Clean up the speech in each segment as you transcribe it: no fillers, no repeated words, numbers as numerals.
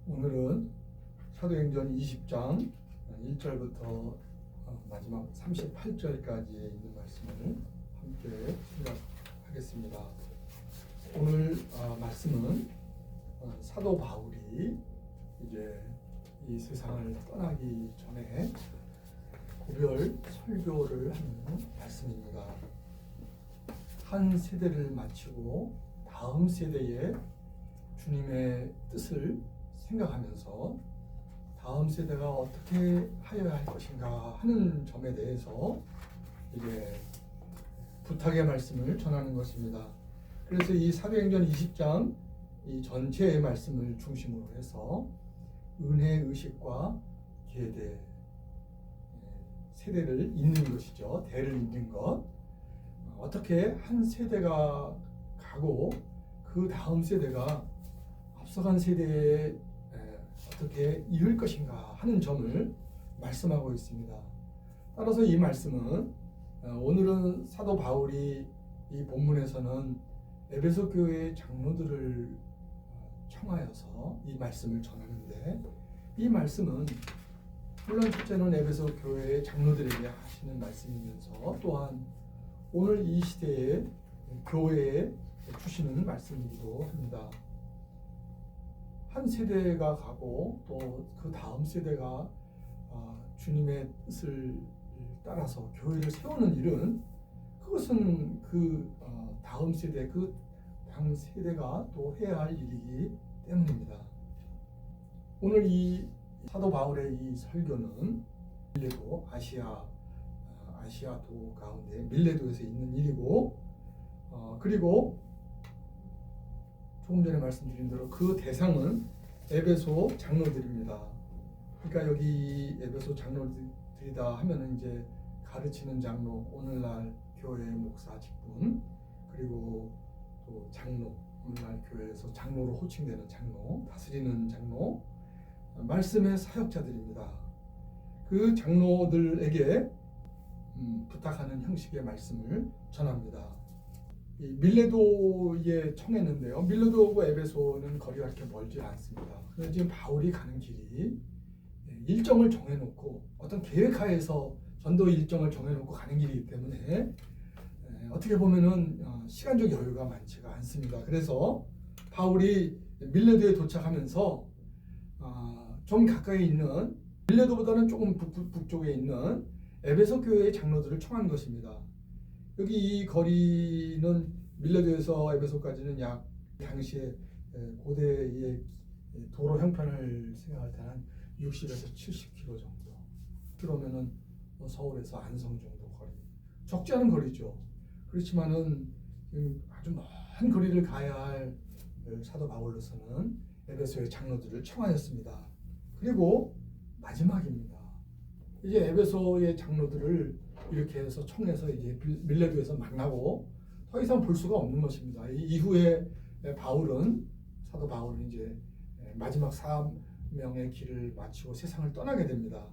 오늘은 사도행전 20장 1절부터 마지막 38절까지 있는 말씀을 함께 생각하겠습니다. 오늘 말씀은 사도 바울이 이제 이 세상을 떠나기 전에 고별 설교를 하는 말씀입니다. 한 세대를 마치고 다음 세대에 주님의 뜻을 생각하면서 다음 세대가 어떻게 하여야 할 것인가 하는 점에 대해서 이제 부탁의 말씀을 전하는 것입니다. 그래서 이 사도행전 20장 이 전체의 말씀을 중심으로 해서 은혜, 의식과 계대, 세대를 잇는 것이죠. 대를 잇는 것. 어떻게 한 세대가 가고 그 다음 세대가 앞서간 세대에 어떻게 이을 것인가 하는 점을 말씀하고 있습니다. 따라서 이 말씀은 오늘은 사도 바울이 이 본문에서는 에베소 교회의 장로들을 청하여서 이 말씀을 전하는데, 이 말씀은 물론 첫째는 에베소 교회의 장로들에게 하시는 말씀이면서 또한 오늘 이 시대의 교회에 주시는 말씀이기도 합니다. 한 세대가 가고 또 그 다음 세대가 주님의 뜻을 따라서 교회를 세우는 일은, 그것은 그 다음 세대, 그 당 세대가 또 해야 할 일이기 때문입니다. 오늘 이 사도 바울의 이 설교는 밀레도 아시아도 가운데 밀레도에서 있는 일이고, 그리고 조금 전에 말씀드린 대로 그 대상은 에베소 장로들입니다. 그러니까 여기 에베소 장로들이다 하면은 이제 가르치는 장로, 오늘날 교회 목사 직분, 그리고 또 장로, 오늘날 교회에서 장로로 호칭되는 장로, 다스리는 장로, 말씀의 사역자들입니다. 그 장로들에게 부탁하는 형식의 말씀을 전합니다. 이 밀레도에 청했는데요. 밀레도하고 에베소는 거리가 그렇게 멀지 않습니다. 그래서 지금 바울이 가는 길이 일정을 정해놓고 어떤 계획하에서 전도 일정을 정해놓고 가는 길이기 때문에 어떻게 보면은 시간적 여유가 많지가 않습니다. 그래서 바울이 밀레도에 도착하면서 좀 가까이 있는, 밀레도보다는 조금 북쪽에 있는 에베소 교회의 장로들을 청한 것입니다. 여기 이 거리는 밀레도에서 에베소까지는 약 당시에 고대의 도로 형편을 생각할 때는 한 60에서 70km 정도. 그러면은 서울에서 안성 정도 거리. 적지 않은 거리죠. 그렇지만은 아주 먼 거리를 가야 할 사도 바울로서는 에베소의 장로들을 청하였습니다. 그리고 마지막입니다. 이제 에베소의 장로들을 이렇게 해서 청해서 이제 밀레도에서 만나고 더 이상 볼 수가 없는 것입니다. 이후에 사도 바울은 이제 마지막 사명의 길을 마치고 세상을 떠나게 됩니다.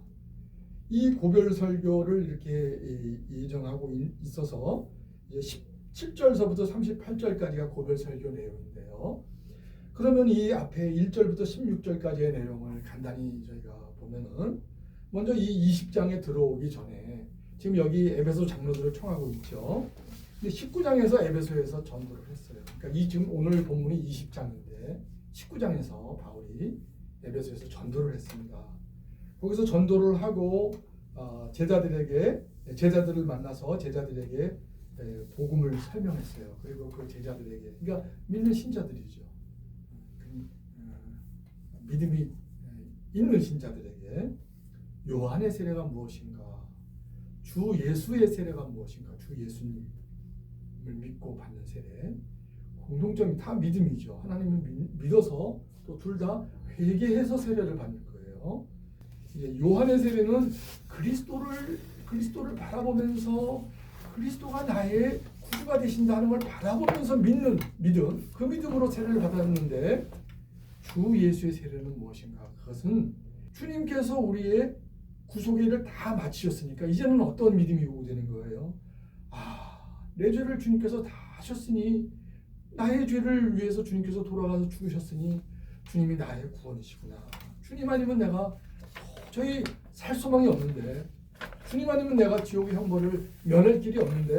이 고별 설교를 이렇게 예정하고 있어서 이제 17절서부터 38절까지가 고별 설교 내용인데요. 그러면 이 앞에 1절부터 16절까지의 내용을 간단히 저희가 보면은, 먼저 이 20장에 들어오기 전에 지금 여기 에베소 장로들을 청하고 있죠. 근데 19장에서 에베소에서 전도를 했어요. 그러니까 지금 오늘 본문이 20장인데 19장에서 바울이 에베소에서 전도를 했습니다. 거기서 전도를 하고 제자들을 만나서 제자들에게 복음을 설명했어요. 그리고 그 제자들에게, 그러니까 믿는 신자들이죠. 믿음이 있는 신자들에게 요한의 세례가 무엇인가, 주 예수의 세례가 무엇인가, 주 예수님을 믿고 받는 세례, 공동점이 다 믿음이죠. 하나님을 믿어서 또 둘 다 회개해서 세례를 받는 거예요. 이제 요한의 세례는 그리스도를 바라보면서 그리스도가 나의 구주가 되신다는 걸 바라보면서 믿는 믿음, 그 믿음으로 세례를 받았는데, 주 예수의 세례는 무엇인가? 그것은 주님께서 우리의 구속의 일을 다 마치셨으니까 이제는 어떤 믿음이 요구되는 거예요? 내 죄를 주님께서 다 하셨으니, 나의 죄를 위해서 주님께서 돌아가서 죽으셨으니 주님이 나의 구원이시구나. 주님 아니면 내가 도저히 살 소망이 없는데, 주님 아니면 내가 지옥의 형벌을 면할 길이 없는데,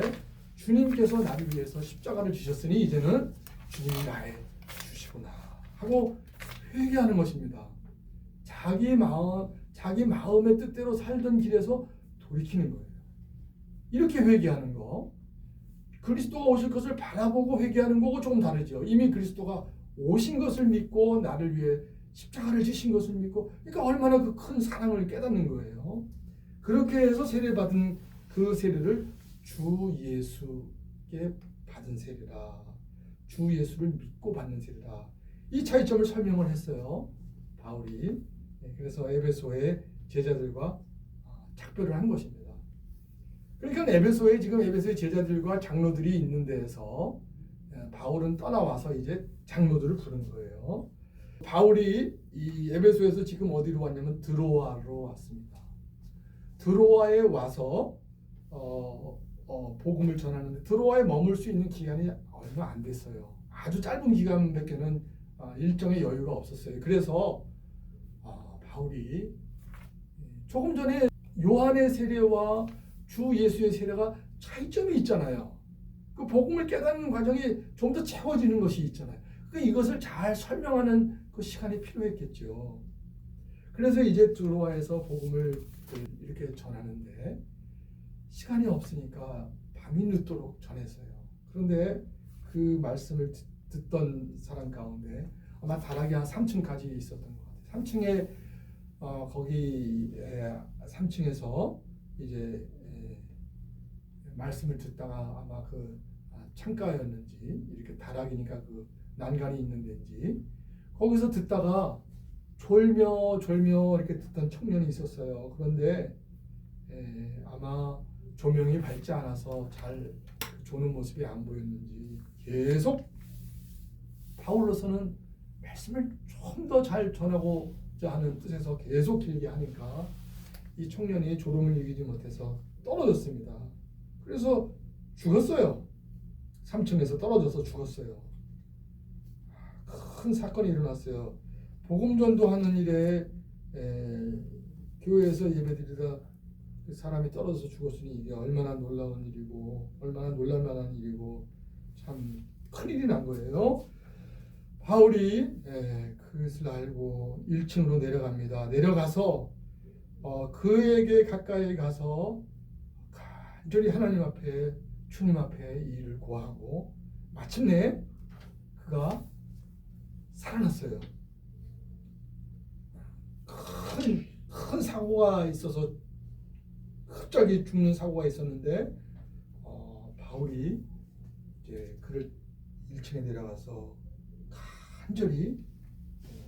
주님께서 나를 위해서 십자가를 지셨으니 이제는 주님이 나의 주시구나 하고 회개하는 것입니다. 자기 마음의 뜻대로 살던 길에서 돌이키는 거예요. 이렇게 회개하는 거, 그리스도가 오실 것을 바라보고 회개하는 거고 조금 다르죠. 이미 그리스도가 오신 것을 믿고 나를 위해 십자가를 지신 것을 믿고, 그러니까 얼마나 그 큰 사랑을 깨닫는 거예요. 그렇게 해서 세례받은 그 세례를 주 예수께 받은 세례라, 주 예수를 믿고 받는 세례라, 이 차이점을 설명을 했어요, 바울이. 그래서 에베소의 제자들과 작별을 한 것입니다. 그러니까 에베소의 제자들과 장로들이 있는 데에서 바울은 떠나와서 이제 장로들을 부른 거예요. 바울이 이 에베소에서 지금 어디로 왔냐면 드로아로 왔습니다. 드로아에 와서 복음을 전하는데, 드로아에 머물 수 있는 기간이 얼마 안 됐어요. 아주 짧은 기간밖에는 일정의 여유가 없었어요. 그래서 바울이 조금 전에 요한의 세례와 주 예수의 세례가 차이점이 있잖아요. 그 복음을 깨닫는 과정이 좀 더 채워지는 것이 있잖아요. 이것을 잘 설명하는 그 시간이 필요했겠죠. 그래서 이제 드로아에서 복음을 이렇게 전하는데 시간이 없으니까 밤이 늦도록 전했어요. 그런데 그 말씀을 듣던 사람 가운데 아마 다락이 한 3층까지 있었던 것 같아요. 3층에 거기 3층에서 이제 말씀을 듣다가 아마 그 창가였는지, 이렇게 다락이니까 그 난간이 있는 데인지, 거기서 듣다가 졸며 이렇게 듣던 청년이 있었어요. 그런데 아마 조명이 밝지 않아서 잘 조는 모습이 안 보였는지 계속 바울로서는 말씀을 좀 더 잘 전하고자 하는 뜻에서 계속 길게 하니까 이 청년이 조롱을 이기지 못해서 떨어졌습니다. 그래서 죽었어요. 3층에서 떨어져서 죽었어요. 큰 사건이 일어났어요. 복음 전도하는 일에 교회에서 예배드리다 사람이 떨어져서 죽었으니 이게 얼마나 놀라운 일이고 얼마나 놀랄만한 일이고 참 큰일이 난 거예요. 바울이 그것을 알고 1층으로 내려갑니다. 내려가서 그에게 가까이 가서 간절히 하나님 앞에, 주님 앞에 이 일을 고하고 마침내 그가 살아났어요. 큰 사고가 있어서 갑자기 죽는 사고가 있었는데 바울이 이제 그를 1층에 내려가서 간절히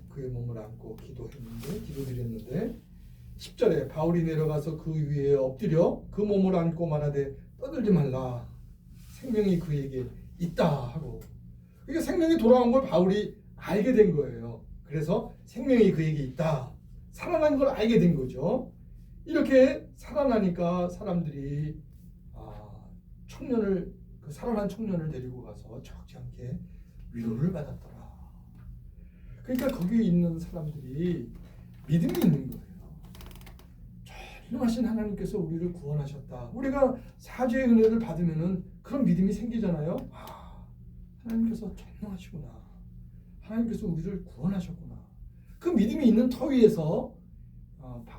그의 몸을 안고 기도드렸는데 10절에 바울이 내려가서 그 위에 엎드려 그 몸을 안고 말하되 떠들지 말라, 생명이 그에게 있다 하고, 그러니까 생명이 돌아온 걸 바울이 알게 된 거예요. 그래서 생명이 그에게 있다, 살아난 걸 알게 된 거죠. 이렇게 살아나니까 사람들이 그 살아난 청년을 데리고 가서 적지 않게 위로를 받았더라. 그러니까 거기 있는 사람들이 믿음이 있는 거예요. 전능하신 하나님께서 우리를 구원하셨다. 우리가 사죄의 은혜를 받으면은 그런 믿음이 생기잖아요. 하나님께서 전능하시구나. 하나님께서 우리를 구원하셨구나. 그 믿음이 있는 터 위에서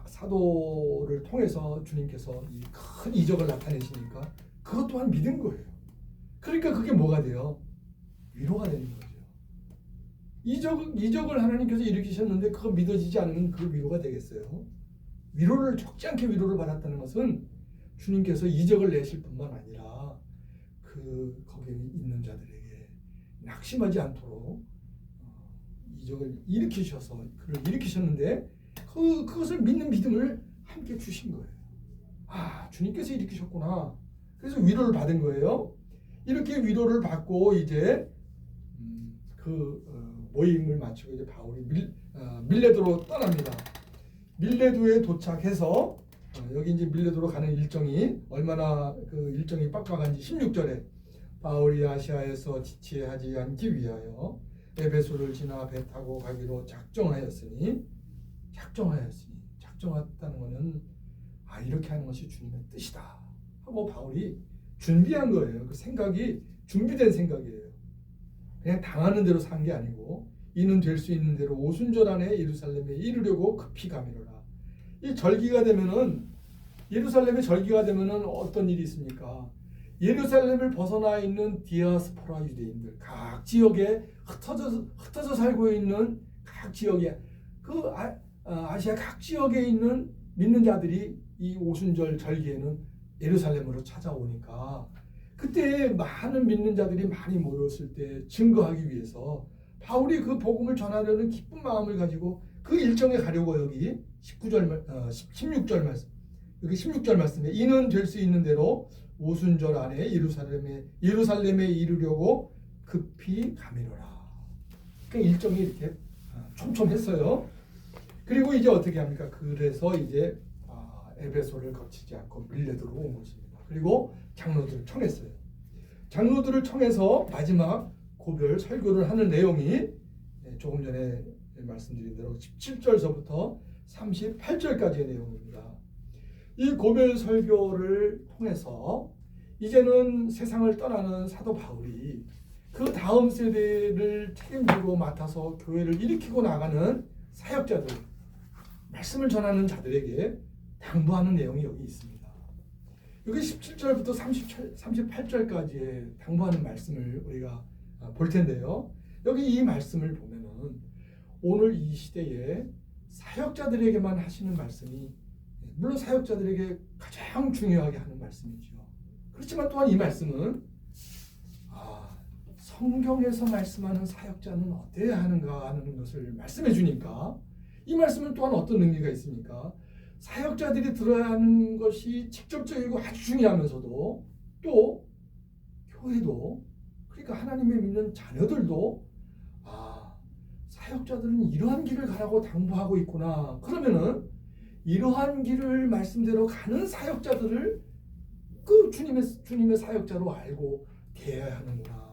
사도를 통해서 주님께서 이 큰 이적을 나타내시니까 그것 또한 믿은 거예요. 그러니까 그게 뭐가 돼요? 위로가 되는 거죠. 이적을 하나님께서 일으키셨는데 그거 믿어지지 않으면 그 위로가 되겠어요? 위로를 적지 않게 위로를 받았다는 것은 주님께서 이적을 내실 뿐만 아니라 거기 있는 자들에게 낙심하지 않도록 이적을 그를 일으키셨는데 그것을 믿는 믿음을 함께 주신 거예요. 주님께서 일으키셨구나. 그래서 위로를 받은 거예요. 이렇게 위로를 받고 이제 모임을 마치고 이제 바울이 밀레도로 떠납니다. 밀레도에 도착해서 여기 이제 밀레도로 가는 일정이 얼마나 그 일정이 빡빡한지 16절에 바울이 아시아에서 지체하지 않기 위하여 에베소를 지나 배 타고 가기로 작정하였다는 것은 이렇게 하는 것이 주님의 뜻이다 하고 바울이 준비한 거예요. 그 생각이 준비된 생각이에요. 그냥 당하는 대로 산 게 아니고 이는 될 수 있는 대로 오순절 안에 예루살렘에 이르려고 급히 가미로라. 이 절기가 되면은 예루살렘의 절기가 되면은 어떤 일이 있습니까? 예루살렘을 벗어나 있는 디아스포라 유대인들, 각 지역에 흩어져 살고 있는 각 지역에 아시아 각 지역에 있는 믿는 자들이 이 오순절 절기에는 예루살렘으로 찾아오니까 그때 많은 믿는 자들이 많이 모였을 때 증거하기 위해서 바울이 그 복음을 전하려는 기쁜 마음을 가지고 그 일정에 가려고 여기 16절 말씀 여기 16절 말씀에 이는 될 수 있는 대로 오순절 안에 예루살렘에 이르려고 급히 가미로라. 그러니까 일정이 이렇게 촘촘했어요. 그리고 이제 어떻게 합니까? 그래서 이제 에베소를 거치지 않고 밀려 들어온 것입니다. 그리고 장로들을 청했어요. 장로들을 청해서 마지막 고별 설교를 하는 내용이 조금 전에 말씀드린 대로 17절서부터 38절까지의 내용입니다. 이 고별 설교를 통해서 이제는 세상을 떠나는 사도 바울이 그 다음 세대를 책임지고 맡아서 교회를 일으키고 나가는 사역자들, 말씀을 전하는 자들에게 당부하는 내용이 여기 있습니다. 여기 17절부터 38절까지의 당부하는 말씀을 우리가 볼 텐데요. 여기 이 말씀을 보면은 오늘 이 시대에 사역자들에게만 하시는 말씀이 물론 사역자들에게 가장 중요하게 하는 말씀이죠. 그렇지만 또한 이 말씀은 성경에서 말씀하는 사역자는 어때야 하는가 하는 것을 말씀해 주니까 이 말씀은 또한 어떤 의미가 있습니까? 사역자들이 들어야 하는 것이 직접적이고 아주 중요하면서도 또 교회도 그러니까 하나님의 믿는 자녀들도 사역자들은 이러한 길을 가라고 당부하고 있구나. 그러면은 이러한 길을 말씀대로 가는 사역자들을 그 주님의 사역자로 알고 대해야 하는구나.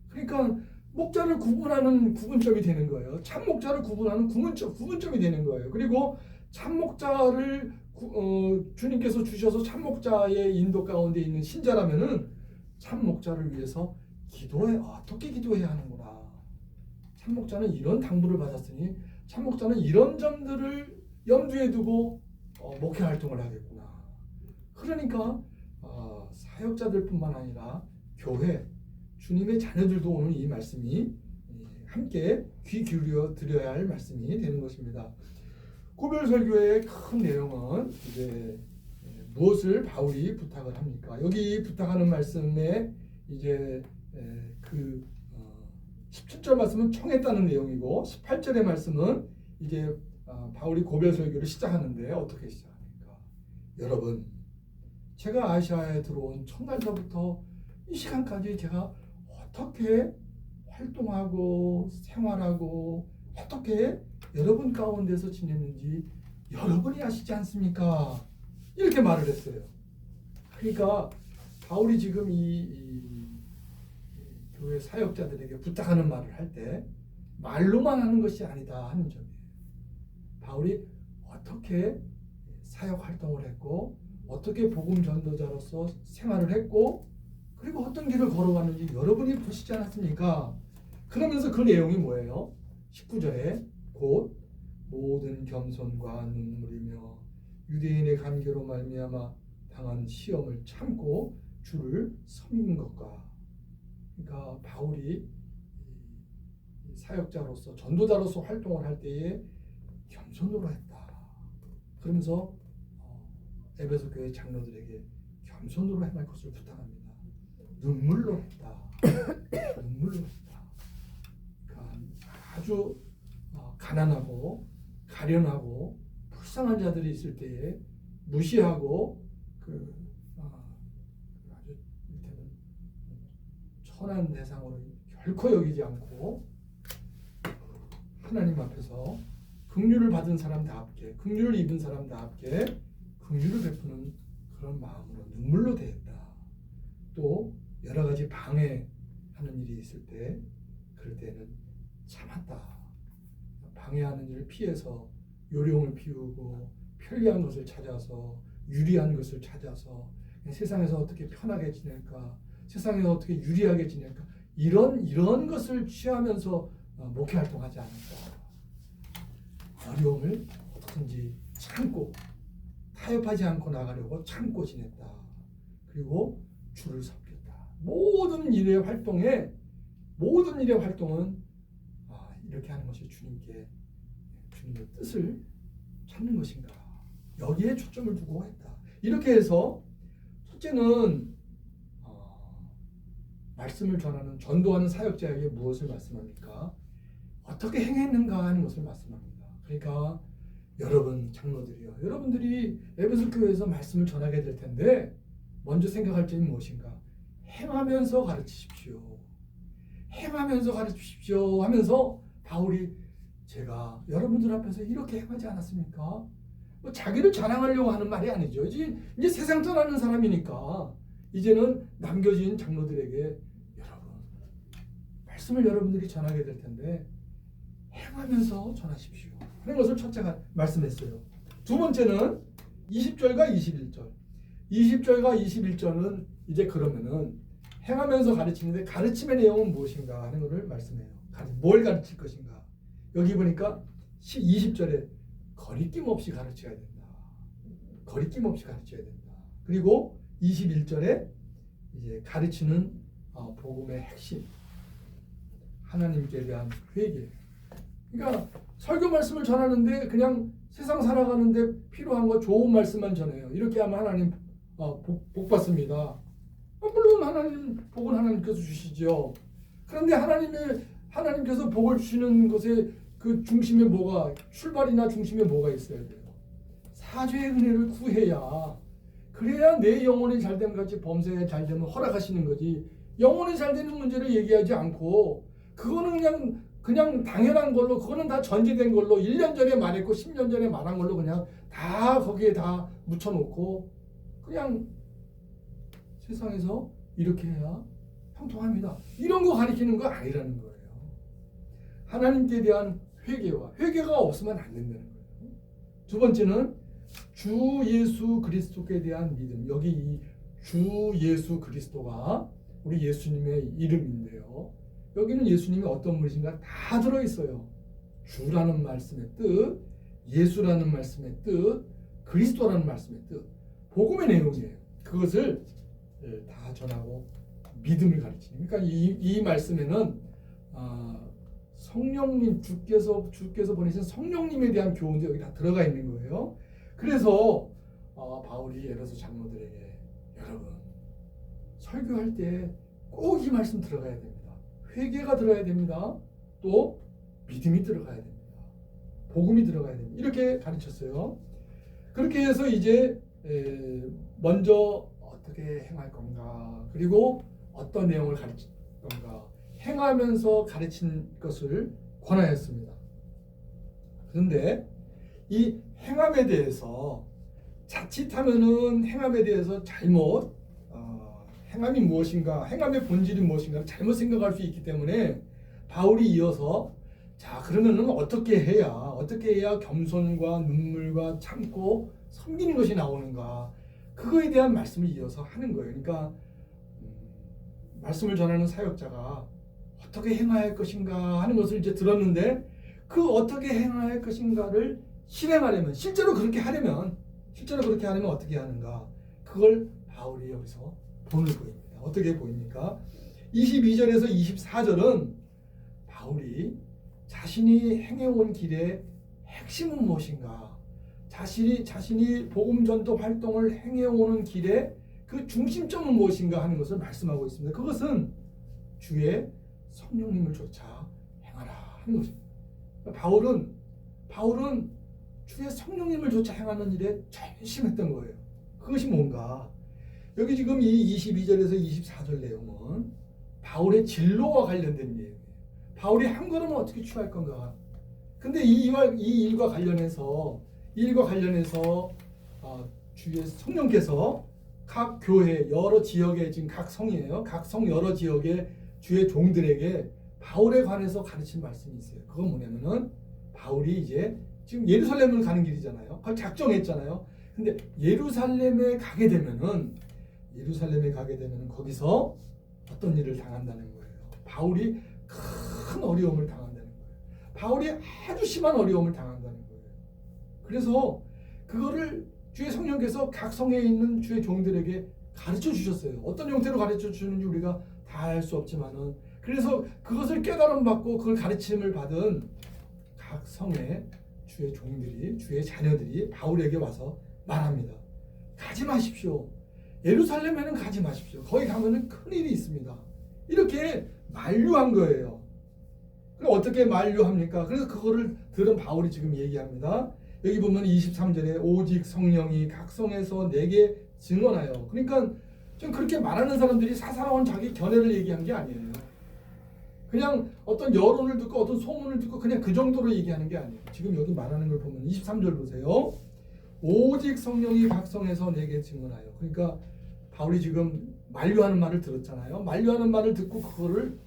그러니까 목자를 구분하는 구분점이 되는 거예요. 참 목자를 구분하는 구분점이 되는 거예요. 그리고 참 목자를 주님께서 주셔서 참 목자의 인도 가운데 있는 신자라면은 참 목자를 위해서 어떻게 기도해야 하는구나. 참 목자는 이런 당부를 받았으니 참 목자는 이런 점들을 염두에 두고 목회 활동을 하겠구나. 그러니까 사역자들뿐만 아니라 교회, 주님의 자녀들도 오늘 이 말씀이 함께 귀 기울여 드려야 할 말씀이 되는 것입니다. 고별 설교의 큰 내용은 이제 무엇을 바울이 부탁을 합니까? 여기 부탁하는 말씀에 이제 그 17절 말씀은 청했다는 내용이고 18절의 말씀은 이제 바울이 고별 설교를 시작하는데 어떻게 시작합니까? 여러분, 제가 아시아에 들어온 첫날서부터 이 시간까지 제가 어떻게 활동하고 생활하고 어떻게 여러분 가운데서 지냈는지 여러분이 아시지 않습니까? 이렇게 말을 했어요. 그러니까 바울이 지금 이 교회 사역자들에게 부탁하는 말을 할 때 말로만 하는 것이 아니다 하는 점이에요. 바울이 어떻게 사역 활동을 했고 어떻게 복음 전도자로서 생활을 했고 그리고 어떤 길을 걸어왔는지 여러분이 보시지 않았습니까? 그러면서 그 내용이 뭐예요? 19절에 곧 모든 겸손과 눈물이며 유대인의 관계로 말미암아 당한 시험을 참고 주를 섬기는 것과 그러니까 바울이 사역자로서 전도자로서 활동을 할 때에 겸손으로 했다. 그러면서 에베소 교회 장로들에게 겸손으로 행할 것을 부탁합니다. 눈물로 했다. 눈물로 했다. 그러니까 아주 가난하고 가련하고 불쌍한 자들이 있을 때에 무시하고 아주 이를테면 천한 대상으로 결코 여기지 않고 하나님 앞에서 긍휼을 받은 사람답게 긍휼을 입은 사람답게 긍휼을 베푸는 그런 마음으로 눈물로 대했다. 또 여러 가지 방해하는 일이 있을 때 그럴 때는 참았다. 방해하는 일을 피해서 요령을 피우고 편리한 것을 찾아서 유리한 것을 찾아서 세상에서 어떻게 편하게 지낼까, 세상에서 어떻게 유리하게 지낼까, 이런 것을 취하면서 목회 활동하지 않았다. 어려움을 어떻든지 참고 타협하지 않고 나가려고 참고 지냈다. 그리고 주를 섬겼다. 모든 일의 활동은 이렇게 하는 것이 주님의 뜻을 찾는 것인가, 여기에 초점을 두고 했다. 이렇게 해서 첫째는 말씀을 전하는 전도하는 사역자에게 무엇을 말씀합니까? 어떻게 행했는가 하는 것을 말씀합니다. 그러니까 여러분 장로들이요, 여러분들이 에베소 교회에서 말씀을 전하게 될 텐데 먼저 생각할 점이 무엇인가? 행하면서 가르치십시오. 행하면서 가르치십시오 하면서 바울이 제가 여러분들 앞에서 이렇게 행하지 않았습니까? 뭐 자기를 자랑하려고 하는 말이 아니죠. 이제 세상 떠나는 사람이니까 이제는 남겨진 장로들에게 여러분 말씀을 여러분들이 전하게 될 텐데 행하면서 전하십시오 하는 것을 첫째가 말씀했어요. 두 번째는 20절과 21절. 20절과 21절은 이제 그러면은 행하면서 가르치는데 가르침의 내용은 무엇인가 하는 것을 말씀해요. 뭘 가르칠 것인가. 여기 보니까 20절에 거리낌 없이 가르쳐야 된다. 거리낌 없이 가르쳐야 된다. 그리고 21절에 이제 가르치는 복음의 핵심, 하나님께 대한 회개. 그러니까 설교 말씀을 전하는데 그냥 세상 살아가는데 필요한 거 좋은 말씀만 전해요. 이렇게 하면 하나님 복 받습니다. 물론 하나님 복은 하나님께서 주시죠. 그런데 하나님께서 복을 주시는 것에 그 중심에 출발이나 중심에 뭐가 있어야 돼요? 사죄의 은혜를 구해야, 그래야 내 영혼이 잘됨 같이 범사에 잘됨을 허락하시는 거지. 영혼이 잘되는 문제를 얘기하지 않고 그거는 그냥 당연한 걸로, 그거는 다 전제된 걸로 1년 전에 말했고 10년 전에 말한 걸로 그냥 다 거기에 다 묻혀놓고 그냥 세상에서 이렇게 해야 형통합니다. 이런 거 가리키는 거 아니라는 거예요. 하나님께 대한 회개가 없으면 안 된다는 거예요. 두 번째는 주 예수 그리스도께 대한 믿음. 여기 이 주 예수 그리스도가 우리 예수님의 이름인데요. 여기는 예수님이 어떤 분이신가 다 들어있어요. 주라는 말씀의 뜻, 예수라는 말씀의 뜻, 그리스도라는 말씀의 뜻, 복음의 내용이에요. 그것을 다 전하고 믿음을 가르치는. 그러니까 이 말씀에는 성령님, 주께서 보내신 성령님에 대한 교훈도 여기 다 들어가 있는 거예요. 그래서 바울이 에베소 장로들에게 여러분 설교할 때 꼭 이 말씀 들어가야 됩니다. 회개가 들어야 됩니다. 또 믿음이 들어가야 됩니다. 복음이 들어가야 됩니다. 이렇게 가르쳤어요. 그렇게 해서 이제 먼저 어떻게 행할 건가, 그리고 어떤 내용을 가르칠 건가, 행하면서 가르친 것을 권하였습니다. 그런데 이 행함에 대해서 자칫하면은 행함에 대해서 잘못 행함이 무엇인가, 행함의 본질이 무엇인가 잘못 생각할 수 있기 때문에 바울이 이어서 자 그러면은 어떻게 해야 겸손과 눈물과 참고 섬기는 것이 나오는가, 그거에 대한 말씀을 이어서 하는 거예요. 그러니까 말씀을 전하는 사역자가 어떻게 행해야 할 것인가 하는 것을 이제 들었는데 그 어떻게 행해야 할 것인가를 실행하려면, 실제로 그렇게 하려면 어떻게 하는가, 그걸 바울이 여기서 본을 보입니다. 어떻게 보입니까? 22절에서 24절은 바울이 자신이 행해온 길의 핵심은 무엇인가, 자신이 복음 전도 활동을 행해오는 길의 그 중심점은 무엇인가 하는 것을 말씀하고 있습니다. 그것은 주의 성령님을 쫓아 행하라 하는 것입니다. 바울은 주의 성령님을 쫓아 행하는 일에 전심했던 거예요. 그것이 뭔가, 여기 지금 이 22절에서 24절 내용은 바울의 진로와 관련된 내용이에요. 바울이 한 걸음을 어떻게 취할 건가. 근데 이 일과 관련해서 주의 성령께서 각 교회 여러 지역에 지금 각 성이에요. 각 성 여러 지역의 주의 종들에게 바울에 관해서 가르친 말씀이 있어요. 그건 뭐냐면은 바울이 이제 지금 예루살렘을 가는 길이잖아요. 그걸 작정했잖아요. 근데 예루살렘에 가게 되면은 거기서 어떤 일을 당한다는 거예요. 바울이 큰 어려움을 당한다는 거예요. 바울이 아주 심한 어려움을 당한다는 거예요. 그래서 그거를 주의 성령께서 각 성에 있는 주의 종들에게 가르쳐 주셨어요. 어떤 형태로 가르쳐 주는지 우리가 다 알 수 없지만은, 그래서 그것을 깨달음 받고 그걸 가르침을 받은 각 성의 주의 종들이, 주의 자녀들이 바울에게 와서 말합니다. 가지 마십시오. 예루살렘에는 가지 마십시오. 거기 가면은 큰일이 있습니다. 이렇게 만류한 거예요. 그럼 어떻게 만류합니까? 그래서 그거를 들은 바울이 지금 얘기합니다. 여기 보면 23절에 오직 성령이 각 성에서 내게 증언하여. 그러니까 좀 그렇게 말하는 사람들이 사사로운 자기 견해를 얘기한 게 아니에요. 그냥 어떤 여론을 듣고 어떤 소문을 듣고 그냥 그 정도로 얘기하는 게 아니에요. 지금 여기 말하는 걸 보면 23절 보세요. 오직 성령이 각 성에서 내게 증언하여. 그러니까 바울이 지금 만류하는 말을 들었잖아요. 만류하는 말을 듣고 그거를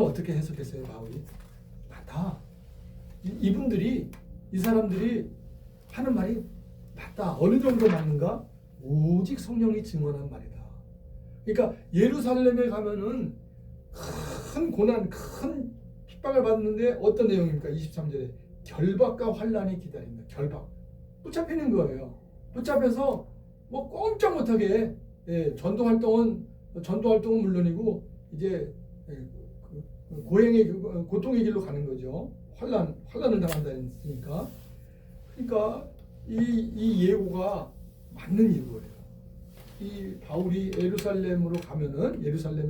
어떻게 해석했어요, 바울이? 맞다. 이분들이, 이 사람들이 하는 말이 맞다. 어느 정도 맞는가? 오직 성령이 증언한 말이다. 그러니까 예루살렘에 가면은 큰 고난, 큰 핍박을 받는데 어떤 내용입니까? 23절에 결박과 환난이 기다린다. 결박. 붙잡히는 거예요. 붙잡혀서 뭐 꼼짝 못하게, 전도 활동은 물론이고 이제 고행의 고통의 길로 가는 거죠. 환난을 당한다 했으니까. 그러니까 이 예고가 맞는 예고예요. 이 바울이 예루살렘에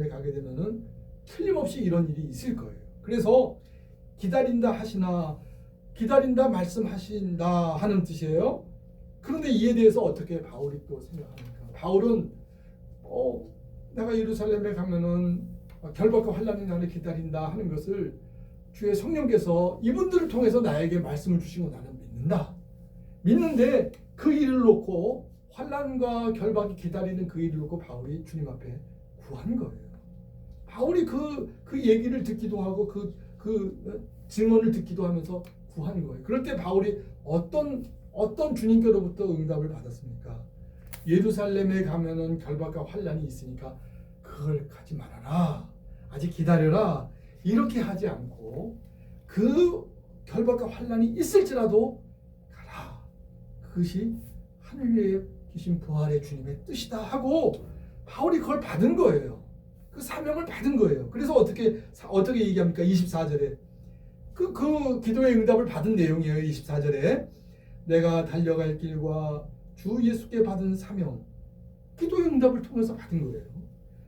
가게 되면은 틀림없이 이런 일이 있을 거예요. 그래서 기다린다 하시나, 기다린다 말씀하신다 하는 뜻이에요. 그런데 이에 대해서 어떻게 바울이 또 생각합니까? 바울은 내가 예루살렘에 가면은 결박과 환난이 나를 기다린다 하는 것을 주의 성령께서 이분들을 통해서 나에게 말씀을 주신 거 나는 믿는다. 믿는데 그 일을 놓고, 환난과 결박이 기다리는 그 일을 놓고 바울이 주님 앞에 구한 거예요. 바울이 그 얘기를 듣기도 하고 그 증언을 듣기도 하면서 구한 거예요. 그럴 때 바울이 어떤 주님께로부터 응답을 받았습니까? 예루살렘에 가면은 결박과 환난이 있으니까 그걸 가지 말아라. 아직 기다려라. 이렇게 하지 않고 그 결박과 환난이 있을지라도 가라. 그것이 하늘 위에 계신 부활의 주님의 뜻이다 하고 바울이 그걸 받은 거예요. 그 사명을 받은 거예요. 그래서 어떻게 얘기합니까? 24절에 그 기도의 응답을 받은 내용이에요. 24절에 내가 달려갈 길과 주 예수께 받은 사명, 기도의 응답을 통해서 받은 거예요.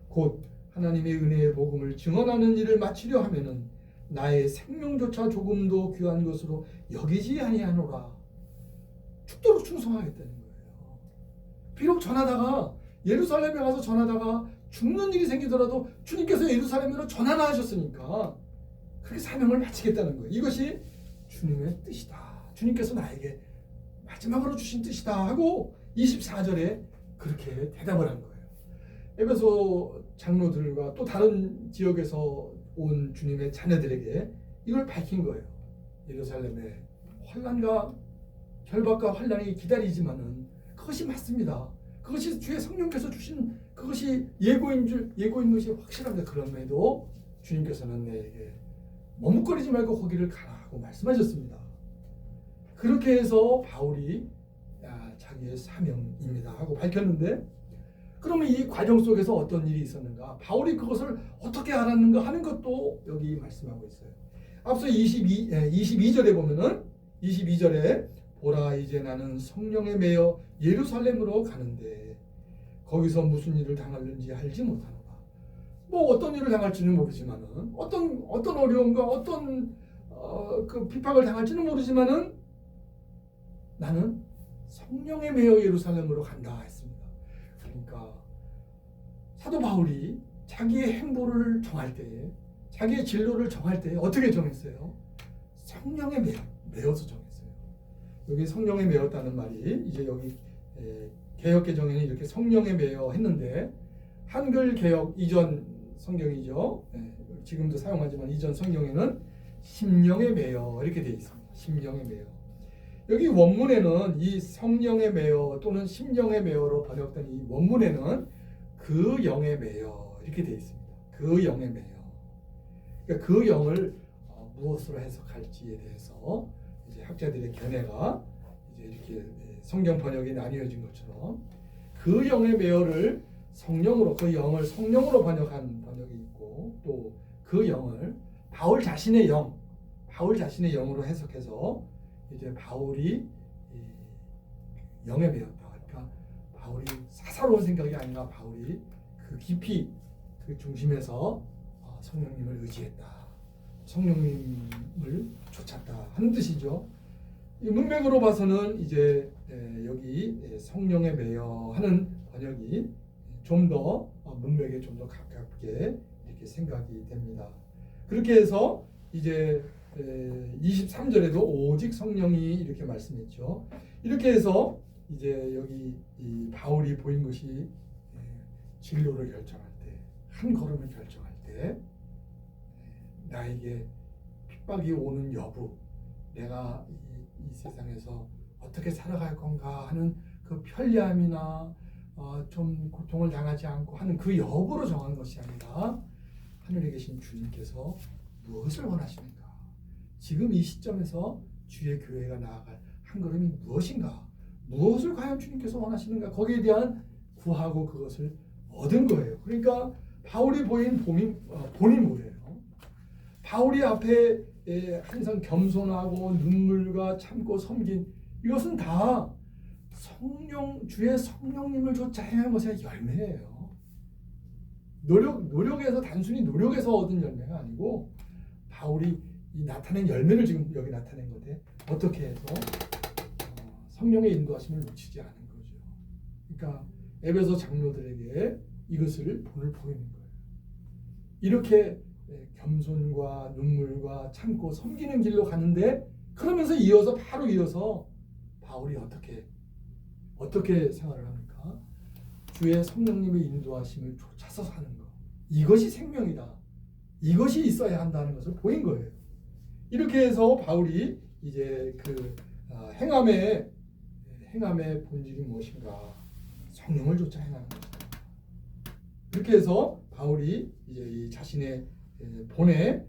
곧 하나님의 은혜의 복음을 증언하는 일을 마치려 하면은 나의 생명조차 조금도 귀한 것으로 여기지 아니하노라. 죽도록 충성하겠다는 거예요. 비록 예루살렘에 가서 전하다가 죽는 일이 생기더라도 주님께서 예루살렘으로 전하나 하셨으니까 그렇게 사명을 마치겠다는 거예요. 이것이 주님의 뜻이다. 주님께서 나에게 마지막으로 주신 뜻이다 하고 24절에 그렇게 대답을 한 거예요. 에베소 장로들과 또 다른 지역에서 온 주님의 자녀들에게 이걸 밝힌 거예요. 예루살렘에 환난과 결박과 환난이 기다리지만은 그것이 맞습니다. 그것이 주의 성령께서 주신 그것이 예고인 것이 확실합니다. 그럼에도 주님께서는 내게 머뭇거리지 말고 거기를 가라고 말씀하셨습니다. 그렇게 해서 바울이 자기의 사명입니다 하고 밝혔는데, 그러면 이 과정 속에서 어떤 일이 있었는가? 바울이 그것을 어떻게 알았는가 하는 것도 여기 말씀하고 있어요. 앞서 22절에 보면은 22절에 보라 이제 나는 성령에 매여 예루살렘으로 가는데 거기서 무슨 일을 당하는지 알지 못하노라. 뭐 어떤 일을 당할지는 모르지만은 어떤 어려움과 어떤 그 비박을 당할지는 모르지만은 나는 성령에 매여 예루살렘으로 간다 했습니다. 그러니까 사도 바울이 자기의 행보를 정할 때, 자기의 진로를 정할 때 어떻게 정했어요? 성령에 매여서 정했어요. 여기 성령에 매였다는 말이 이제 여기 개역 개정에는 이렇게 성령에 매여 했는데 한글 개역 이전 성경이죠. 지금도 사용하지만 이전 성경에는 심령에 매여 이렇게 되어 있습니다. 심령에 매여. 여기 원문에는 이 성령에 매여 또는 심령에 매여로 번역된 이 원문에는 그 영에 매여 이렇게 되어 있습니다. 그 영에 매여. 그러니까 그 영을 무엇으로 해석할지에 대해서 이제 학자들의 견해가 이제 이렇게 성경 번역이 나뉘어진 것처럼 그 영의 매여를 성령으로, 그 영을 성령으로 번역한 번역이 있고 또 그 영을 바울 자신의 영으로 해석해서 이제 바울이 영에 매였다. 그러니까 바울이 사사로운 생각이 아니라 바울이 그 깊이 그 중심에서 성령님을 의지했다. 성령님을 쫓았다 하는 뜻이죠. 이 문맥으로 봐서는 이제 여기 성령에 매여 하는 번역이 좀 더 문맥에 좀 더 가깝게 이렇게 생각이 됩니다. 그렇게 해서 이제 23절에도 오직 성령이 이렇게 말씀했죠. 이렇게 해서 이제 여기 이 바울이 보인 것이 진로를 결정할 때, 한 걸음을 결정할 때 나에게 핍박이 오는 여부, 내가 이 세상에서 어떻게 살아갈 건가 하는 그 편리함이나 좀 고통을 당하지 않고 하는 그 여부로 정한 것이 아니라 하늘에 계신 주님께서 무엇을 원하시는가? 지금 이 시점에서 주의 교회가 나아갈 한 걸음이 무엇인가? 무엇을 과연 주님께서 원하시는가? 거기에 대한 구하고 그것을 얻은 거예요. 그러니까 바울이 보인 본이 뭐예요? 바울이 앞에 항상 겸손하고 눈물과 참고 섬긴 이것은 다 주의 성령님을 쫓아 행한 것의 열매예요. 노력에서 단순히 노력에서 얻은 열매가 아니고 바울이 이 나타낸 열매를 지금 여기 나타낸 건데 어떻게 해서 성령의 인도하심을 놓치지 않은 거죠. 그러니까 에베소 장로들에게 이것을 본을 보이는 거예요. 이렇게 겸손과 눈물과 참고 섬기는 길로 가는데 그러면서 바로 이어서 바울이 어떻게 생활을 합니까? 주의 성령님의 인도하심을 쫓아서 사는 것. 이것이 생명이다. 이것이 있어야 한다는 것을 보인 거예요. 이렇게 해서 바울이 이제 그 행함의 본질이 무엇인가? 성령을 쫓아 행하는 것입니다. 그렇게 해서 바울이 이제 이 자신의 본에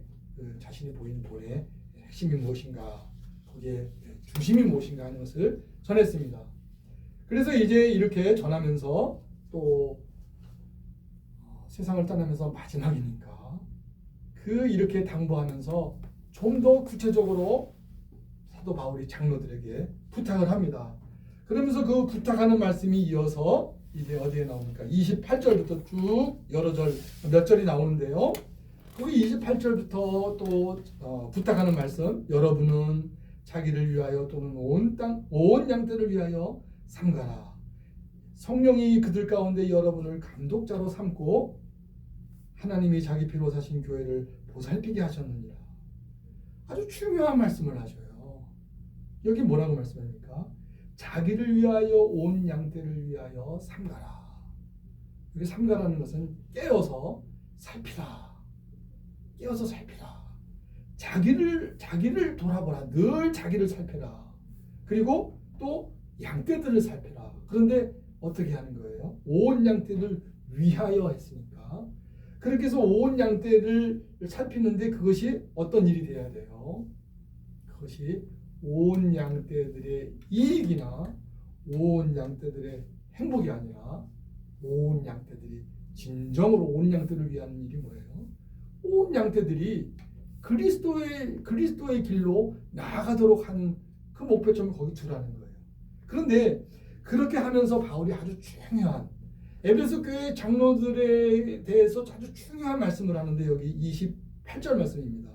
자신이 보인 본의 핵심이 무엇인가? 거기에 중심이 무엇인가 하는 것을 전했습니다. 그래서 이제 이렇게 전하면서 또 세상을 떠나면서 마지막이니까 이렇게 당부하면서 좀 더 구체적으로 사도 바울이 장로들에게 부탁을 합니다. 그러면서 그 부탁하는 말씀이 이어서 이제 어디에 나옵니까? 28절부터 쭉 여러 몇 절이 나오는데요. 거기 28절부터 또 부탁하는 말씀, 여러분은 자기를 위하여 또는 온 양떼를 위하여 삼가라. 성령이 그들 가운데 여러분을 감독자로 삼고 하나님이 자기 피로 사신 교회를 보살피게 하셨느니라. 아주 중요한 말씀을 하셔요. 여기 뭐라고 말씀합니까? 자기를 위하여 온 양떼를 위하여 삼가라. 여기 삼가라는 것은 깨어서 살피라. 깨어서 살피라. 자기를 돌아보라. 늘 자기를 살펴라. 그리고 또 양떼들을 살펴라. 그런데 어떻게 하는 거예요? 온 양떼를 위하여 했으니까. 그렇게 해서 온 양떼를 살피는데 그것이 어떤 일이 돼야 돼요? 그것이 온 양떼들의 이익이나 온 양떼들의 행복이 아니라 온 양떼들이 진정으로 온 양떼를 위한 일이 뭐예요? 온 양떼들이 그리스도의 길로 나아가도록 하는 그 목표점을 거기 두라는 거예요. 그런데 그렇게 하면서 바울이 아주 중요한 에베소 교회 장로들에 대해서 아주 중요한 말씀을 하는데 여기 28절 말씀입니다.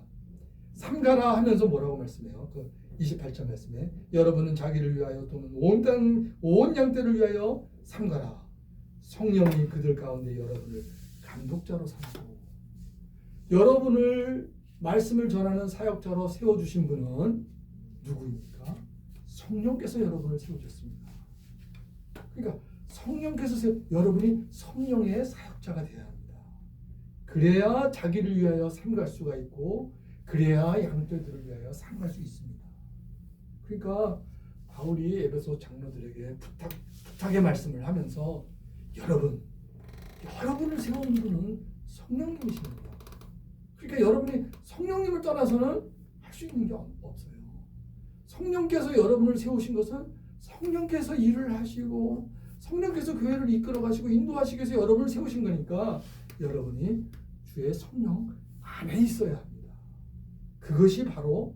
삼가라 하면서 뭐라고 말씀해요? 그 28절 말씀에 여러분은 자기를 위하여 또는 온 양떼를 위하여 삼가라. 성령이 그들 가운데 여러분을 감독자로 삼고 여러분을 말씀을 전하는 사역자로 세워주신 분은 누구입니까? 성령께서 여러분을 세워줬습니다. 그러니까 성령께서 여러분이 성령의 사역자가 되어야 합니다. 그래야 자기를 위하여 삼갈 수가 있고 그래야 양떼들을 위하여 삼갈 수 있습니다. 그러니까 바울이 에베소 장로들에게 부탁의 말씀을 하면서 여러분을 세운 분은 성령님이십니다. 그러니까 여러분이 성령님을 떠나서는 할 수 있는 게 없어요. 성령께서 여러분을 세우신 것은 성령께서 일을 하시고 성령께서 교회를 이끌어 가시고 인도하시기 위해서 여러분을 세우신 거니까 여러분이 주의 성령 안에 있어야 합니다. 그것이 바로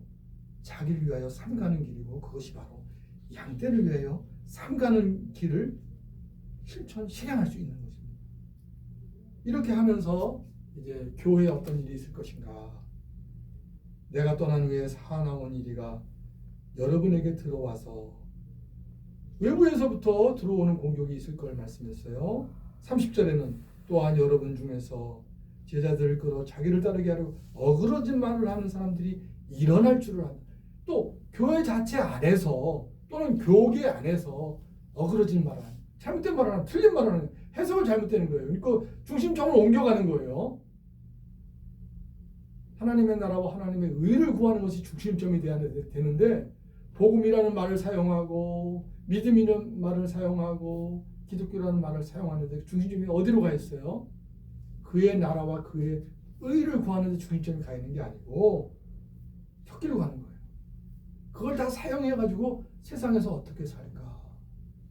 자기를 위하여 삼가는 길이고 그것이 바로 양떼를 위하여 삼가는 길을 실행할 수 있는 것입니다. 이렇게 하면서 이제 교회에 어떤 일이 있을 것인가? 내가 떠난 후에 사나운 이리가 여러분에게 들어와서 외부에서부터 들어오는 공격이 있을 걸 말씀했어요. 30절에는 또한 여러분 중에서 제자들을 끌어 자기를 따르게 하려고 어그러진 말을 하는 사람들이 일어날 줄을 압니다. 또 교회 자체 안에서 또는 교계 안에서 어그러진 말을 하는, 잘못된 말을 하는, 틀린 말을 하는, 해석을 잘못되는 거예요. 그러니까 중심점을 옮겨가는 거예요. 하나님의 나라와 하나님의 의를 구하는 것이 중심점이 되어야 되는데 복음이라는 말을 사용하고 믿음이라는 말을 사용하고 기독교라는 말을 사용하는데 중심점이 어디로 가 있어요? 그의 나라와 그의 의를 구하는 데 중심점이 가 있는 게 아니고 혓기로 가는 거예요. 그걸 다 사용해가지고 세상에서 어떻게 살까?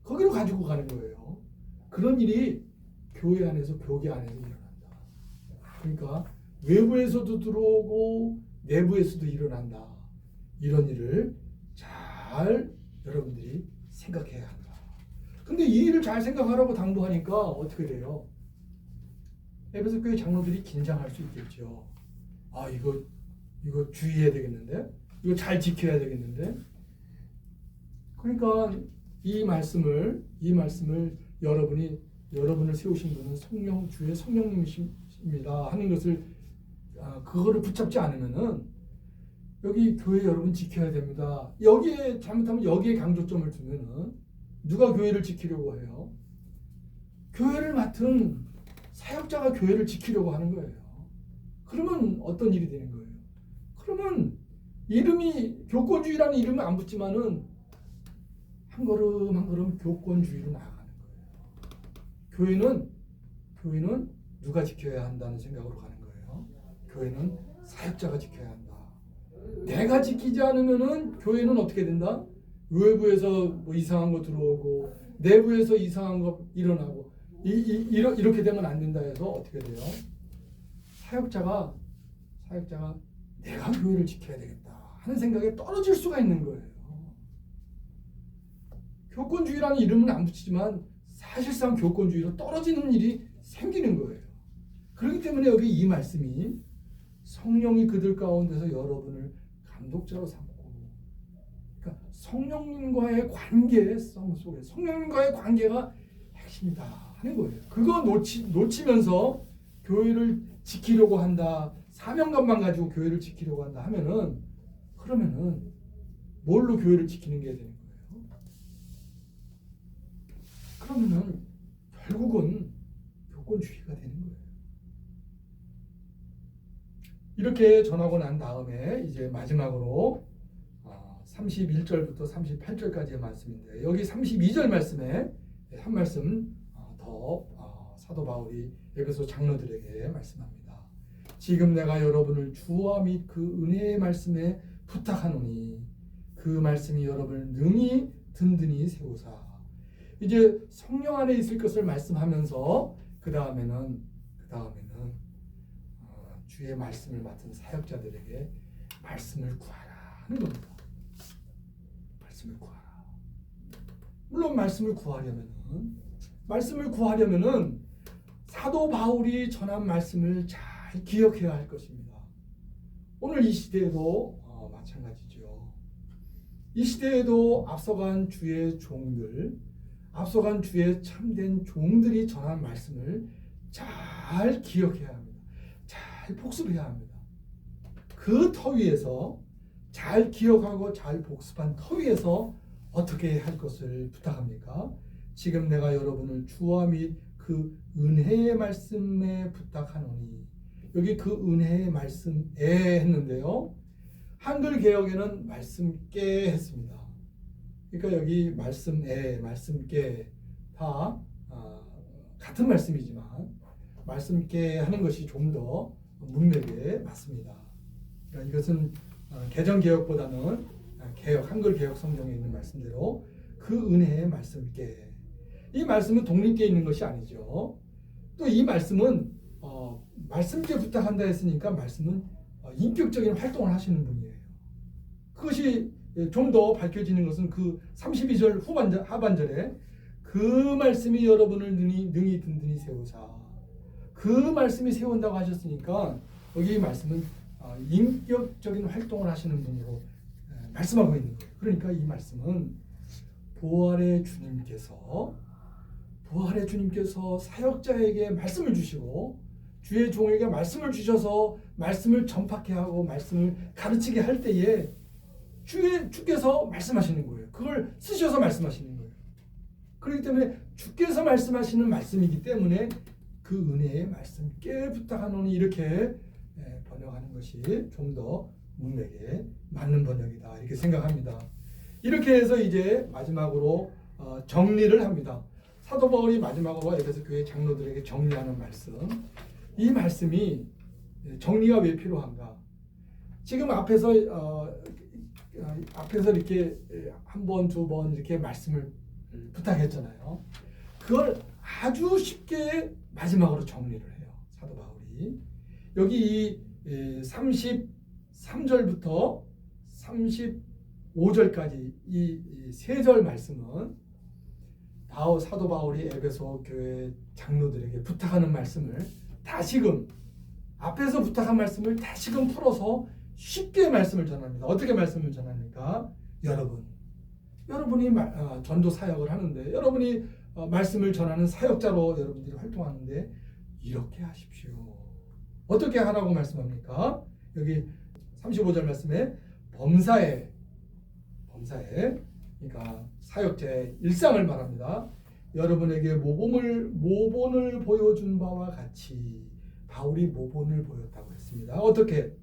거기로 가지고 가는 거예요. 그런 일이 교회 안에서 교계 안에서 일어난다. 그러니까 외부에서도 들어오고 내부에서도 일어난다. 이런 일을 잘 여러분들이 생각해야 한다. 근데 이 일을 잘 생각하라고 당부하니까 어떻게 돼요? 에베소 교회 장로들이 긴장할 수 있겠죠. 아, 이거 주의해야 되겠는데? 이거 잘 지켜야 되겠는데? 그러니까 이 말씀을 여러분을 세우신 분은 주의 성령님이십니다 하는 것을 그거를 붙잡지 않으면은 여기 교회 여러분 지켜야 됩니다. 여기에 잘못하면 여기에 강조점을 두면은 누가 교회를 지키려고 해요? 교회를 맡은 사역자가 교회를 지키려고 하는 거예요. 그러면 어떤 일이 되는 거예요? 그러면 이름이 교권주의라는 이름은 안 붙지만은 한 걸음 한 걸음 교권주의로 나아가는 거예요. 교회는 누가 지켜야 한다는 생각으로 가는 거예요. 교회는 사역자가 지켜야 한다. 내가 지키지 않으면은 교회는 어떻게 된다? 외부에서 뭐 이상한 거 들어오고 내부에서 이상한 거 일어나고 이렇게 되면 안 된다 해서 어떻게 돼요? 사역자가 내가 교회를 지켜야 되겠다 하는 생각에 떨어질 수가 있는 거예요. 교권주의라는 이름은 안 붙이지만 사실상 교권주의로 떨어지는 일이 생기는 거예요. 그렇기 때문에 여기 이 말씀이 성령이 그들 가운데서 여러분을 감독자로 삼고, 그러니까 성령님과의 관계성 속에 성령님과의 관계가 핵심이다 하는 거예요. 그거 놓치면서 교회를 지키려고 한다, 사명감만 가지고 교회를 지키려고 한다 하면은 그러면은 뭘로 교회를 지키는 게 되는 거예요? 그러면은 결국은 교권주의가 되는 거예요. 이렇게 전하고 난 다음에 이제 마지막으로 31절부터 38절까지의 말씀인데 여기 32절 말씀에 한 말씀 더 사도 바울이 에베소 장로들에게 말씀합니다. 지금 내가 여러분을 주와 및 그 은혜의 말씀에 부탁하노니 그 말씀이 여러분을 능히 든든히 세우사. 이제 성령 안에 있을 것을 말씀하면서 그 다음에는 주의 말씀을 맡은 사역자들에게 말씀을 구하라 하는 겁니다. 말씀을 구하라. 물론 말씀을 구하려면은 사도 바울이 전한 말씀을 잘 기억해야 할 것입니다. 오늘 이 시대에도 마찬가지죠. 이 시대에도 앞서간 주의 참된 종들이 전한 말씀을 잘 기억해야 합니다. 잘 복습해야 합니다. 그 터 위에서 잘 기억하고 잘 복습한 터 위에서 어떻게 할 것을 부탁합니까? 지금 내가 여러분을 주와 및 그 은혜의 말씀에 부탁하노니 여기 그 은혜의 말씀에 했는데요. 한글 개역에는 말씀께 했습니다. 그러니까 여기 말씀에, 말씀께 다 같은 말씀이지만 말씀께 하는 것이 좀 더 문맥에 맞습니다. 그러니까 이것은 개정 개역보다는 개역, 한글 개역 성경에 있는 말씀대로 그 은혜의 말씀께, 이 말씀은 독립되어 있는 것이 아니죠. 또 이 말씀은 말씀께 부탁한다 했으니까 말씀은 인격적인 활동을 하시는 분이에요. 그것이 좀 더 밝혀지는 것은 그 32절 하반절에 그 말씀이 여러분을 능히 든든히 세우사, 그 말씀이 세운다고 하셨으니까 여기 말씀은 인격적인 활동을 하시는 분으로 말씀하고 있는 거예요. 그러니까 이 말씀은 부활의 주님께서 사역자에게 말씀을 주시고 주의 종에게 말씀을 주셔서 말씀을 전파케 하고 말씀을 가르치게 할 때에 주께서 말씀하시는 거예요. 그걸 쓰셔서 말씀하시는 거예요. 그렇기 때문에 주께서 말씀하시는 말씀이기 때문에 그 은혜의 말씀께 부탁하노니 이렇게 번역하는 것이 좀 더 문맥에 맞는 번역이다 이렇게 생각합니다. 이렇게 해서 이제 마지막으로 정리를 합니다. 사도 바울이 마지막으로 에베소 교회 장로들에게 정리하는 말씀. 이 말씀이 정리가 왜 필요한가? 지금 앞에서 이렇게 한 번, 두 번 이렇게 말씀을 부탁했잖아요. 그걸 아주 쉽게 마지막으로 정리를 해요. 사도 바울이. 여기 이 33절부터 35절까지 이 세 절 말씀은 사도 바울이 에베소 교회 장로들에게 부탁하는 말씀을 다시금 앞에서 부탁한 말씀을 다시금 풀어서 쉽게 말씀을 전합니다. 어떻게 말씀을 전합니까? 여러분이 전도 사역을 하는데, 여러분이 말씀을 전하는 사역자로 여러분들이 활동하는데 이렇게 하십시오. 어떻게 하라고 말씀합니까? 여기 35절 말씀에 범사에, 그러니까 사역자의 일상을 말합니다. 여러분에게 모본을 보여준 바와 같이 바울이 모본을 보였다고 했습니다. 어떻게?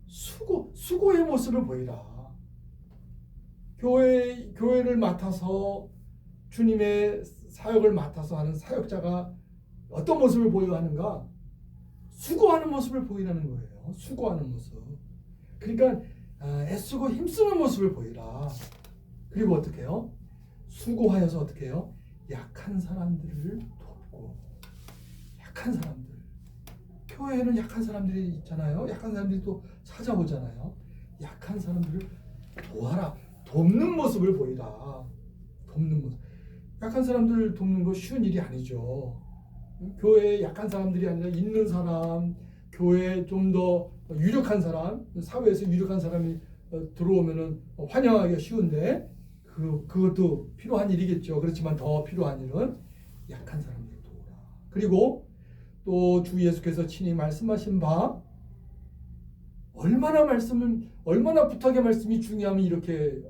수고의 모습을 보이라. 교회를 맡아서 주님의 사역을 맡아서 하는 사역자가 어떤 모습을 보여야 하는가? 수고하는 모습을 보이라는 거예요. 수고하는 모습. 그러니까 애쓰고 힘쓰는 모습을 보이라. 그리고 어떻게 해요? 수고하여서 어떻게 해요? 약한 사람들을 돕고. 약한 사람들. 교회에는 약한 사람들이 있잖아요. 약한 사람들이 또 찾아오잖아요. 약한 사람들을 도와라. 돕는 모습을 보이라. 돕는 모습. 약한 사람들 돕는 거 쉬운 일이 아니죠. 교회에 약한 사람들이 아니라 있는 사람, 교회에 좀 더 유력한 사람, 사회에서 유력한 사람이 들어오면은 환영하기가 쉬운데 그것도 필요한 일이겠죠. 그렇지만 더 필요한 일은 약한 사람들을 도우라. 그리고 또 주 예수께서 친히 말씀하신 바, 얼마나 부탁의 말씀이 중요하면 이렇게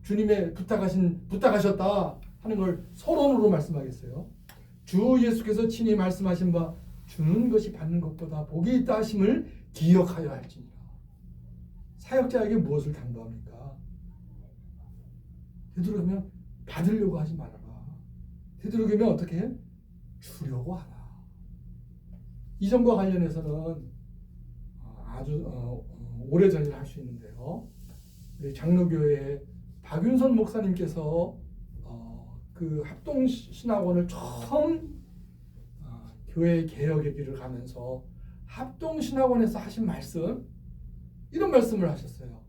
주님의 부탁하셨다 하는 걸 서론으로 말씀하겠어요. 주 예수께서 친히 말씀하신 바, 주는 것이 받는 것보다 복이 있다 하심을 기억하여 할지니라. 사역자에게 무엇을 당부합니까? 되도록이면 받으려고 하지 말아라. 되도록이면 어떻게 해? 주려고 하라. 이전과 관련해서는 아주 오래전이라 할 수 있는데요. 우리 장로교회 박윤선 목사님께서 그 합동신학원을 처음 교회 개혁의 길을 가면서 합동신학원에서 하신 말씀, 이런 말씀을 하셨어요.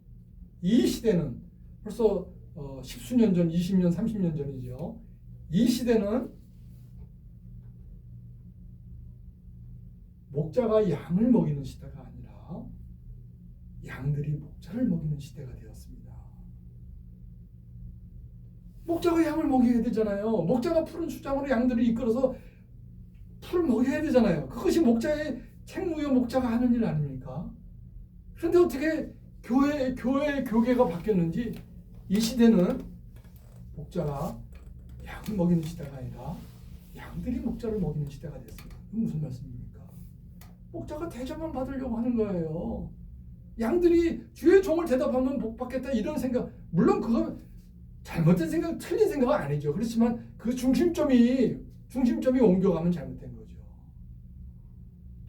이 시대는 벌써 10수년 전, 20년, 30년 전이죠. 이 시대는 목자가 양을 먹이는 시대가 아니라 양들이 목자를 먹이는 시대가 되었습니다. 목자가 양을 먹여야 되잖아요. 목자가 푸른 수장으로 양들을 이끌어서 풀을 먹여야 되잖아요. 그것이 목자의 책무요, 목자가 하는 일 아닙니까? 그런데 어떻게 교계가 바뀌었는지, 이 시대는 목자가 양을 먹이는 시대가 아니라 양을 양들이 목자를 먹이는 시대가 됐어요. 이건 무슨 말씀입니까? 목자가 대접만 받으려고 하는 거예요. 양들이 주의 종을 대답하면 복 받겠다 이런 생각, 물론 그건 잘못된 생각, 틀린 생각은 아니죠. 그렇지만 그 중심점이 옮겨가면 잘못된 거죠.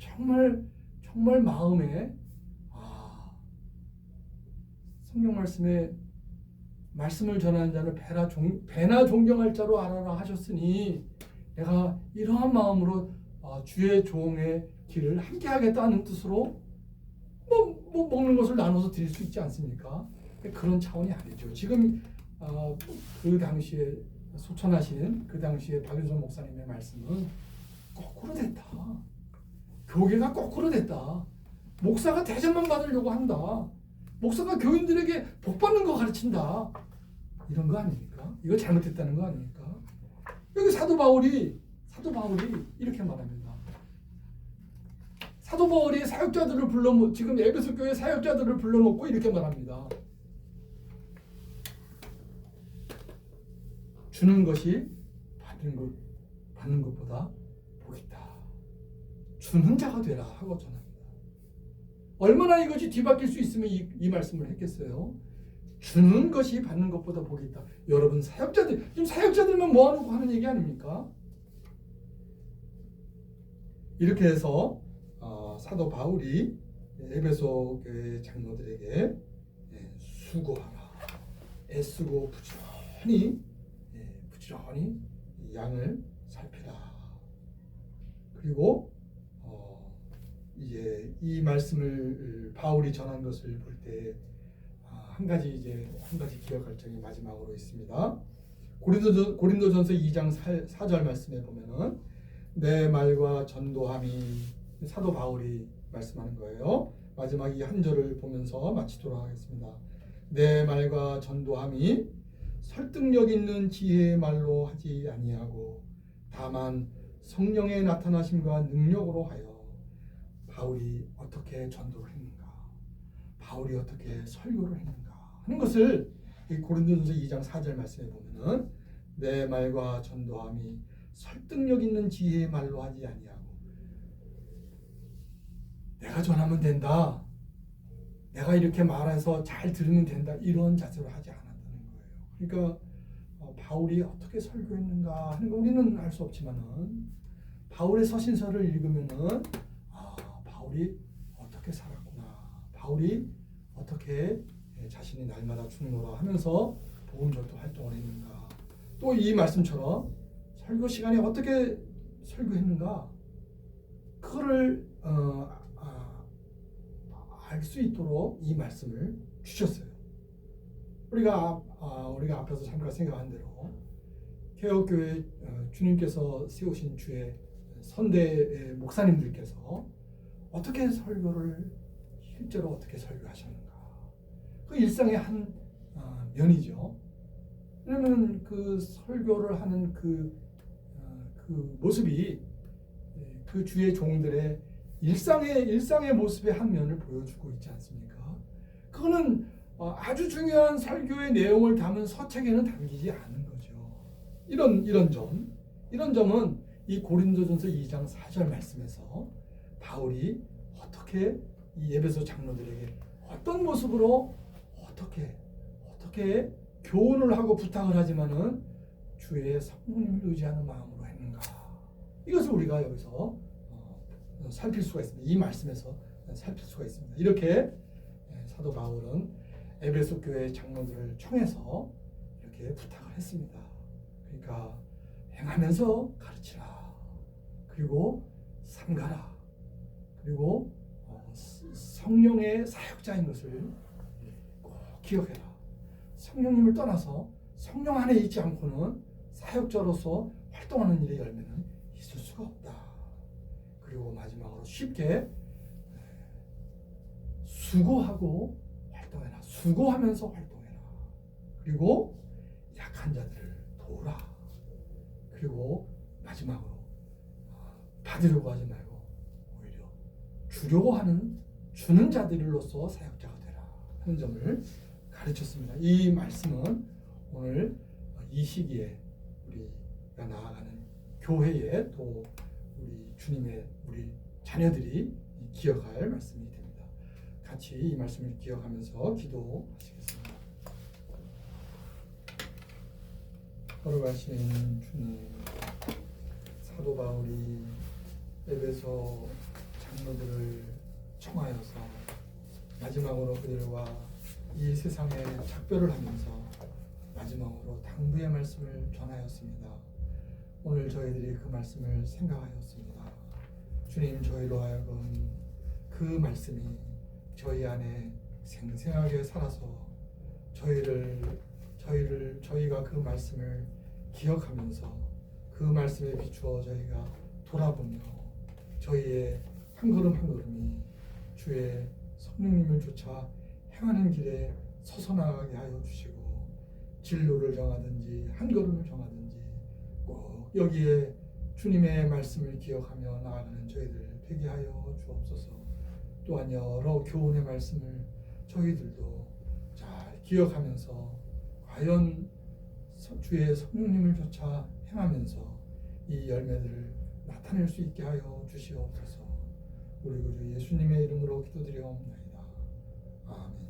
정말 마음에 성경 말씀에 말씀을 전하는 자는 배나 존경할 자로 알아라 하셨으니 내가 이러한 마음으로 주의 종의 길을 함께 하겠다는 뜻으로 뭐 먹는 것을 나눠서 드릴 수 있지 않습니까? 그런 차원이 아니죠. 지금 그 당시에 소천하신 그 당시에 박윤선 목사님의 말씀은 거꾸로 됐다. 교계가 거꾸로 됐다. 목사가 대접만 받으려고 한다. 목사가 교인들에게 복 받는 거 가르친다. 이런 거 아닙니까? 이거 잘못됐다는 거 아닙니까? 여기 사도 바울이 이렇게 말합니다. 사도 바울이 사역자들을 지금 에베소 교회 사역자들을 불러놓고 이렇게 말합니다. 주는 것이 받는 것보다 복이 있다. 주는 자가 되라 하고 전합니다. 얼마나 이것이 뒤바뀔 수 있으면 이 말씀을 했겠어요. 주는 것이 받는 것보다 복이 있다. 여러분 지금 사역자들만 모아놓고 하는 얘기 아닙니까? 이렇게 해서 사도 바울이 에베소 교회 장로들에게 수고하라, 애쓰고 부지런히 양을 살피라. 그리고 이제 이 말씀을 바울이 전한 것을 볼 때 한 가지 기억할 점이 마지막으로 있습니다. 고린도전서 2장 4절 말씀에 보면은 내 말과 전도함이 사도 바울이 말씀하는 거예요. 마지막 이 한 절을 보면서 마치도록 하겠습니다. 내 말과 전도함이 설득력 있는 지혜의 말로 하지 아니하고 다만 성령의 나타나심과 능력으로 하여 바울이 어떻게 전도를 했는가, 바울이 어떻게 설교를 했는가 하는 것을 이 고린도전서 2장 4절 말씀에 보면은 내 말과 전도함이 설득력 있는 지혜의 말로 하지 아니하고 내가 전하면 된다, 내가 이렇게 말해서 잘 들으면 된다 이런 자세로 하지 않았다는 거예요. 그러니까 바울이 어떻게 설교했는가 하는 거 우리는 알 수 없지만은 바울의 서신서를 읽으면은 바울이 어떻게 살았구나, 바울이 어떻게 자신이 날마다 죽노라 하면서 복음전도 활동을 했는가, 또 이 말씀처럼 설교 시간에 어떻게 설교했는가, 그거를 알 수 있도록 이 말씀을 주셨어요. 우리가 앞에서 잠깐 생각한 대로 개혁교회 주님께서 세우신 주의 선대 목사님들께서 어떻게 설교를 실제로 어떻게 설교하셨는가, 그 일상의 한 면이죠. 왜냐하면 그 설교를 하는 그 모습이 그 주의 종들의 일상의 모습의 한 면을 보여주고 있지 않습니까? 그거는 아주 중요한 설교의 내용을 담은 서책에는 담기지 않은 거죠. 이런 점은 이 고린도전서 2장 4절 말씀에서 바울이 어떻게 이 에베소 장로들에게 어떤 모습으로 어떻게 교훈을 하고 부탁을 하지만은 주의 성령님을 의지하는 마음으로 했는가, 이것을 우리가 여기서 살필 수가 있습니다. 이 말씀에서 살필 수가 있습니다. 이렇게 사도 바울은 에베소 교회 장로들을 청해서 이렇게 부탁을 했습니다. 그러니까 행하면서 가르치라, 그리고 삼가라, 그리고 성령의 사역자인 것을 꼭 기억해라. 성령님을 떠나서 성령 안에 있지 않고는 사역자로서 활동하는 일의 열매는 있을 수가 없다. 그리고 마지막으로 쉽게 수고하고 활동해라. 수고하면서 활동해라. 그리고 약한 자들을 도우라. 그리고 마지막으로 받으려고 하지 말고 오히려 주는 자들로서 사역자가 되라 하는 점을 가르쳤습니다. 이 말씀은 오늘 이 시기에 우리가 나아가는 교회에 또 우리 주님의 우리 자녀들이 기억할 말씀이 됩니다. 같이 이 말씀을 기억하면서 기도하시겠습니다. 걸어가신 주님, 사도 바울이 에베소 장로들을 청하여서 마지막으로 그들과 이 세상에 작별을 하면서 마지막으로 당부의 말씀을 전하였습니다. 오늘 저희들이 그 말씀을 생각하였습니다. 주님, 저희로 하여금 그 말씀이 저희 안에 생생하게 살아서 저희가 그 말씀을 기억하면서 그 말씀에 비추어 저희가 돌아보며 저희의 한 걸음 한 걸음이 주의 성령님을 쫓아 행하는 길에 서서 나가게 하여 주시고, 진로를 정하든지 한 걸음을 정하든지 꼭 여기에 주님의 말씀을 기억하며 나아가는 저희들 되게 하여 주옵소서. 또한 여러 교훈의 말씀을 저희들도 잘 기억하면서 과연 주의 성령님을 쫓아 행하면서 이 열매들을 나타낼 수 있게 하여 주시옵소서. 우리 구주 예수님의 이름으로 기도드려옵나이다. 아멘.